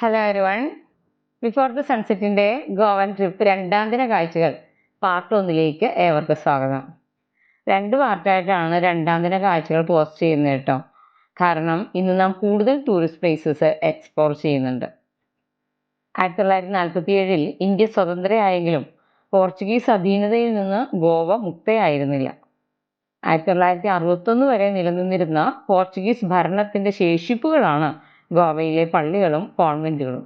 Hello everyone. Before the സൺസെറ്റിൻ്റെ Goan trip രണ്ടാം ദിന കാഴ്ചകൾ പാർട്ട് 1ലേക്ക് ഏവർക്കും സ്വാഗതം. 2 പാർട്ടായിട്ടാണ് രണ്ടാം ദിന കാഴ്ചകൾ പോസ്റ്റ് ചെയ്യുന്നത് കേട്ടോ. കാരണം ഇന്ന് നാം കൂടുതൽ ടൂറിസ്റ്റ് പ്ലേസസ് എക്സ്പ്ലോർ ചെയ്യുന്നുണ്ട്. 1947 ഇന്ത്യ സ്വതന്ത്രയായെങ്കിലും പോർച്ചുഗീസ് അധീനതയിൽ നിന്ന് ഗോവ മുക്തയായിരുന്നില്ല. 1961 വരെ നിലനിന്നിരുന്ന പോർച്ചുഗീസ് ഭരണത്തിൻ്റെ ശേഷിപ്പുകളാണ് ഗോവയിലെ പള്ളികളും കോൺവെൻറ്റുകളും.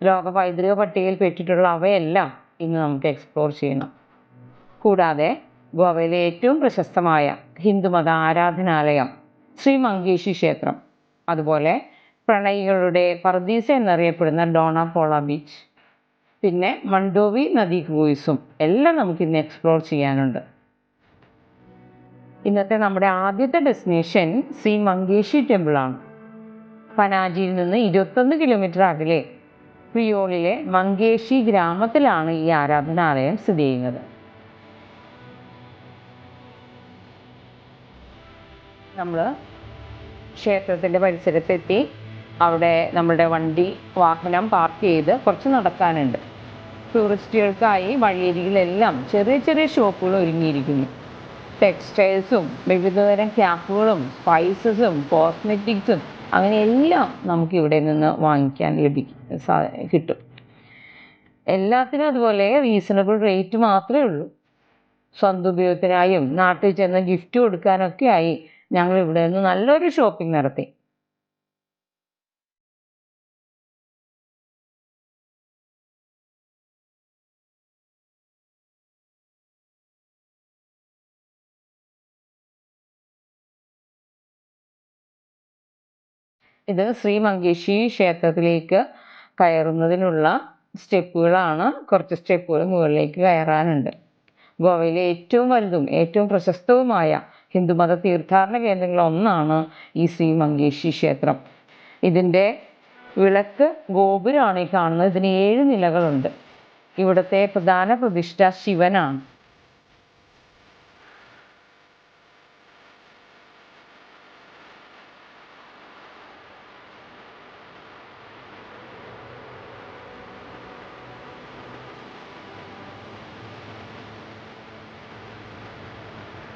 ലോക പൈതൃക പട്ടികയിൽ പെട്ടിട്ടുള്ള അവയെല്ലാം ഇന്ന് നമുക്ക് എക്സ്പ്ലോർ ചെയ്യണം. കൂടാതെ ഗോവയിലെ ഏറ്റവും പ്രശസ്തമായ ഹിന്ദുമത ആരാധനാലയം ശ്രീ മങ്കേഷി ക്ഷേത്രം, അതുപോലെ പ്രണയികളുടെ പർദീസ എന്നറിയപ്പെടുന്ന ഡോണാപോള ബീച്ച്, പിന്നെ മണ്ടോവി നദി ക്രൂയിസും എല്ലാം നമുക്കിന്ന് എക്സ്പ്ലോർ ചെയ്യാനുണ്ട്. ഇന്നത്തെ നമ്മുടെ ആദ്യത്തെ ഡെസ്റ്റിനേഷൻ ശ്രീ മങ്കേഷി ടെമ്പിളാണ്. പനാജിയിൽ നിന്ന് 21 കിലോമീറ്റർ അകലെ പ്രിയോളിലെ മങ്കേഷി ഗ്രാമത്തിലാണ് ഈ ആരാധനാലയം സ്ഥിതി ചെയ്യുന്നത്. നമ്മൾ ക്ഷേത്രത്തിൻ്റെ പരിസരത്തെത്തി അവിടെ നമ്മുടെ വാഹനം പാർക്ക് ചെയ്ത് കുറച്ച് നടക്കാനുണ്ട്. ടൂറിസ്റ്റുകൾക്കായി വഴിയരികിലെല്ലാം ചെറിയ ചെറിയ ഷോപ്പുകൾ ഒരുങ്ങിയിരിക്കുന്നു. ടെക്സ്റ്റൈൽസും വിവിധതരം ക്യാപ്പുകളും സ്പൈസസും കോസ്മെറ്റിക്സും അങ്ങനെ എല്ലാം നമുക്ക് ഇവിടെ നിന്ന് വാങ്ങിക്കാൻ കിട്ടും. എല്ലാത്തിനും അതുപോലെ റീസണബിൾ റേറ്റ് മാത്രമേ ഉള്ളൂ. സ്വന്തം ഉപയോഗത്തിനായും നാട്ടിൽ ചെന്ന് ഗിഫ്റ്റ് കൊടുക്കാനൊക്കെ ആയി ഞങ്ങൾ ഇവിടെ നിന്ന് നല്ലൊരു ഷോപ്പിംഗ് നടത്തി. ഇത് ശ്രീ മങ്കേഷി ക്ഷേത്രത്തിലേക്ക് കയറുന്നതിനുള്ള സ്റ്റെപ്പുകളാണ്. കുറച്ച് സ്റ്റെപ്പുകൾ മുകളിലേക്ക് കയറാനുണ്ട്. ഗോവയിലെ ഏറ്റവും വലുതും ഏറ്റവും പ്രശസ്തവുമായ ഹിന്ദുമത തീർത്ഥാടന കേന്ദ്രങ്ങളൊന്നാണ് ഈ ശ്രീ മങ്കേഷി ക്ഷേത്രം. ഇതിൻ്റെ വിളക്ക് ഗോപുരമാണ് ഈ കാണുന്നത്. ഇതിന് 7 നിലകളുണ്ട്. ഇവിടുത്തെ പ്രധാന പ്രതിഷ്ഠ ശിവനാണ്.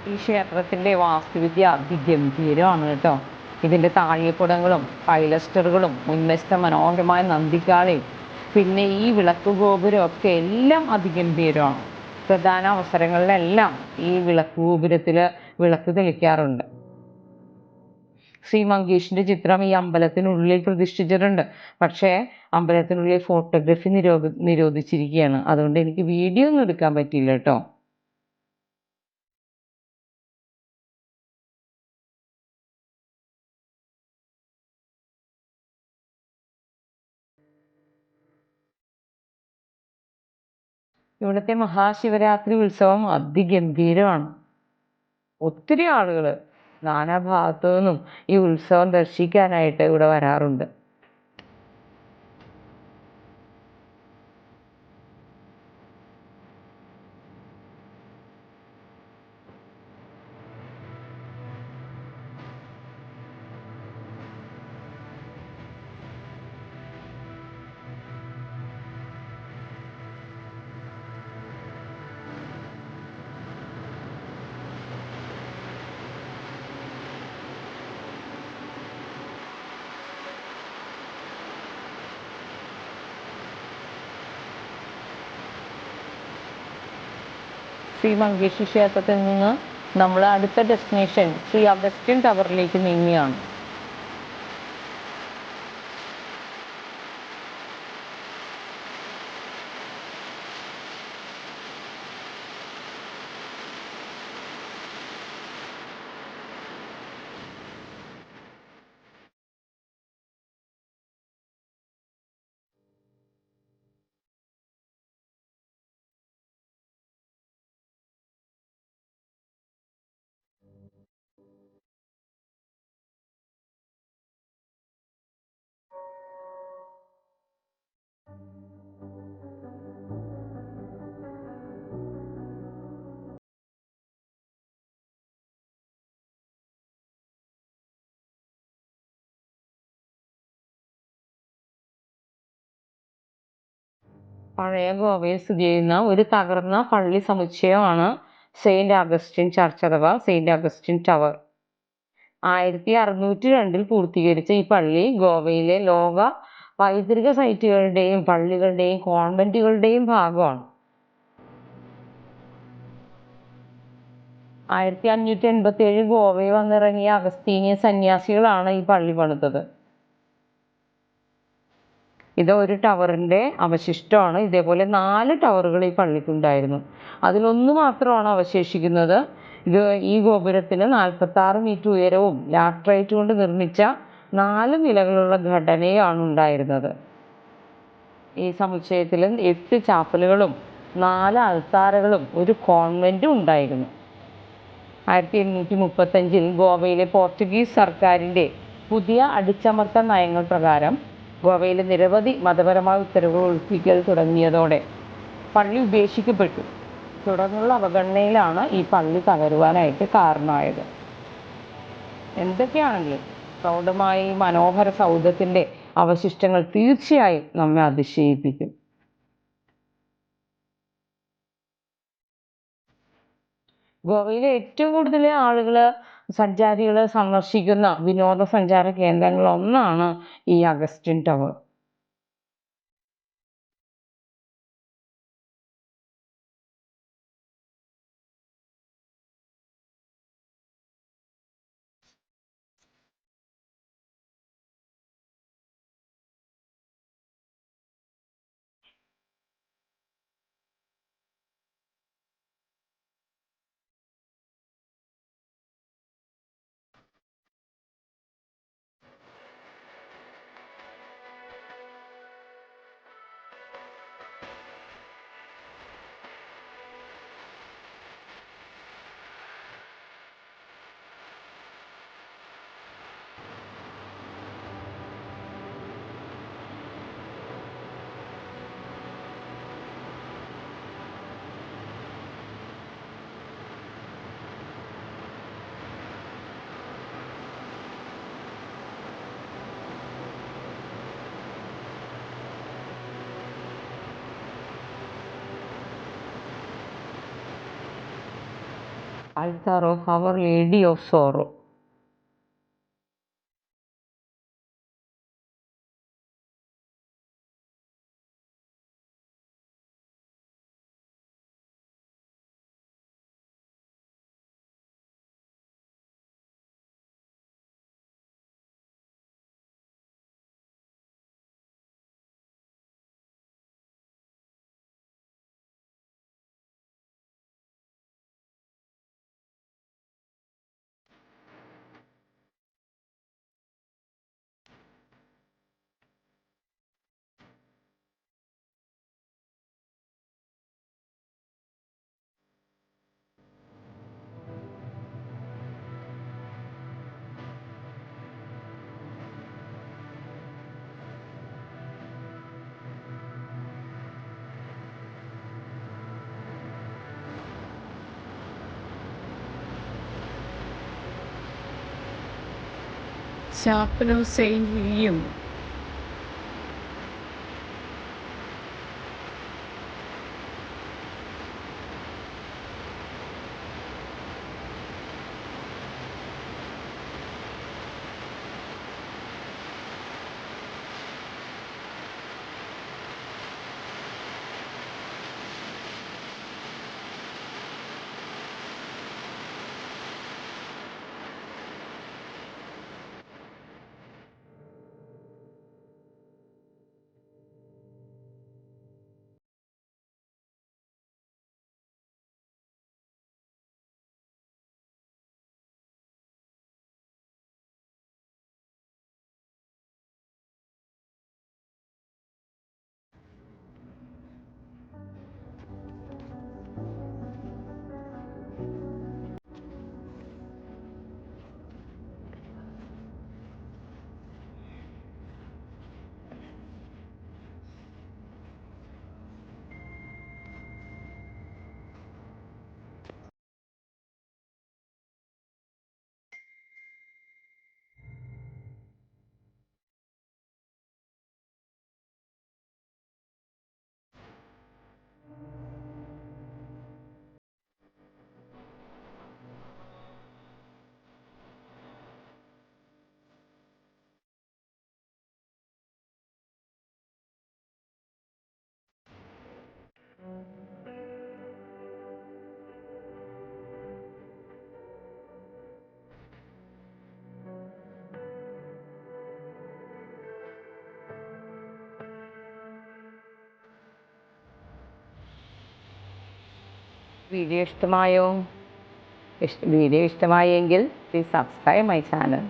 ഈ ക്ഷേത്രത്തിൻ്റെ വാസ്തുവിദ്യ അതിഗംഭീരമാണ് കേട്ടോ. ഇതിൻ്റെ താഴെപ്പുടങ്ങളും പൈലസ്റ്ററുകളും മുൻവശത്തെ മനോഹരമായ നന്ദിക്കാളയും പിന്നെ ഈ വിളക്ക് ഗോപുരം ഒക്കെ എല്ലാം അതിഗംഭീരമാണ്. പ്രധാന അവസരങ്ങളിലെല്ലാം ഈ വിളക്ക് ഗോപുരത്തിൽ വിളക്ക് തെളിക്കാറുണ്ട്. ശ്രീ മങ്കേഷിൻ്റെ ചിത്രം ഈ അമ്പലത്തിനുള്ളിൽ പ്രതിഷ്ഠിച്ചിട്ടുണ്ട്. പക്ഷേ അമ്പലത്തിനുള്ളിൽ ഫോട്ടോഗ്രാഫി നിരോധിച്ചിരിക്കുകയാണ്. അതുകൊണ്ട് എനിക്ക് വീഡിയോ ഒന്നും എടുക്കാൻ പറ്റിയില്ല കേട്ടോ. ഇവിടുത്തെ മഹാശിവരാത്രി ഉത്സവം അതിഗംഭീരമാണ്. ഒത്തിരി ആളുകൾ നാനാഭാഗത്തു നിന്നും ഈ ഉത്സവം ദർശിക്കാനായിട്ട് ഇവിടെ വരാറുണ്ട്. ശ്രീ മങ്കേഷി ക്ഷേത്രത്തിൽ നിന്ന് നമ്മൾ അടുത്ത ഡെസ്റ്റിനേഷൻ ശ്രീ അഗസ്റ്റിൻ ടവറിലേക്ക് നീങ്ങുകയാണ്. പഴയ ഗോവയിൽ സ്ഥിതി ചെയ്യുന്ന ഒരു തകർന്ന പള്ളി സമുച്ചയമാണ് സെയിന്റ് അഗസ്റ്റിൻ ചർച്ച് അഥവാ സെയിന്റ് അഗസ്റ്റിൻ ടവർ. 1602 പൂർത്തീകരിച്ച ഈ പള്ളി ഗോവയിലെ ലോക പൈതൃക സൈറ്റുകളുടെയും പള്ളികളുടെയും കോൺവെന്റുകളുടെയും ഭാഗമാണ്. 1587 ഗോവയിൽ വന്നിറങ്ങിയ അഗസ്തീനിയൻ സന്യാസികളാണ് ഈ പള്ളി പണിതത്. ഇത് ഒരു ടവറിന്റെ അവശിഷ്ടമാണ്. ഇതേപോലെ 4 ടവറുകൾ ഈ പള്ളിക്കുണ്ടായിരുന്നു. അതിലൊന്ന് മാത്രമാണ് അവശേഷിക്കുന്നത്. ഈ ഗോപുരത്തിന് 46 മീറ്റർ ഉയരവും ലാറ്ററൈറ്റ് കൊണ്ട് നിർമ്മിച്ച 4 നിലകളുള്ള ഘടനയാണ് ഉണ്ടായിരുന്നത്. ഈ സമുച്ചയത്തിൽ 8 ചാപ്പലുകളും 4 അൾത്താരകളും ഒരു കോൺവെന്റും ഉണ്ടായിരുന്നു. 1835 ഗോവയിലെ പോർച്ചുഗീസ് സർക്കാരിന്റെ പുതിയ അടിച്ചമർത്തൽ നയങ്ങൾ പ്രകാരം ഗോവയിലെ നിരവധി മതപരമായ ഉത്തരവുകൾ ഒഴിപ്പിക്കൽ തുടങ്ങിയതോടെ പള്ളി ഉപേക്ഷിക്കപ്പെട്ടു. തുടർന്നുള്ള അവഗണനയിലാണ് ഈ പള്ളി തകരുവാനായിട്ട് കാരണമായത്. എന്തൊക്കെയാണെങ്കിലും പ്രൗഢമായ ഈ മനോഹര സൗധത്തിന്റെ അവശിഷ്ടങ്ങൾ തീർച്ചയായും നമ്മെ അതിശയിപ്പിക്കും. ഗോവയിലെ ഏറ്റവും കൂടുതൽ സഞ്ചാരികൾ സന്ദർശിക്കുന്ന വിനോദസഞ്ചാര കേന്ദ്രങ്ങളിലൊന്നാണ് ഈ Augustine tower. Altar of Our Lady of Sorrow. Chapel of Saint William. Video ഇഷ്ടമായോ? വീഡിയോ ഇഷ്ടമായെങ്കിൽ please subscribe my channel.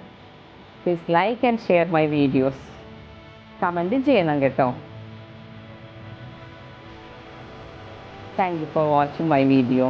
Please like and share my videos. കമൻറ്റും ചെയ്യണം കേട്ടോ. Thank you for watching my video.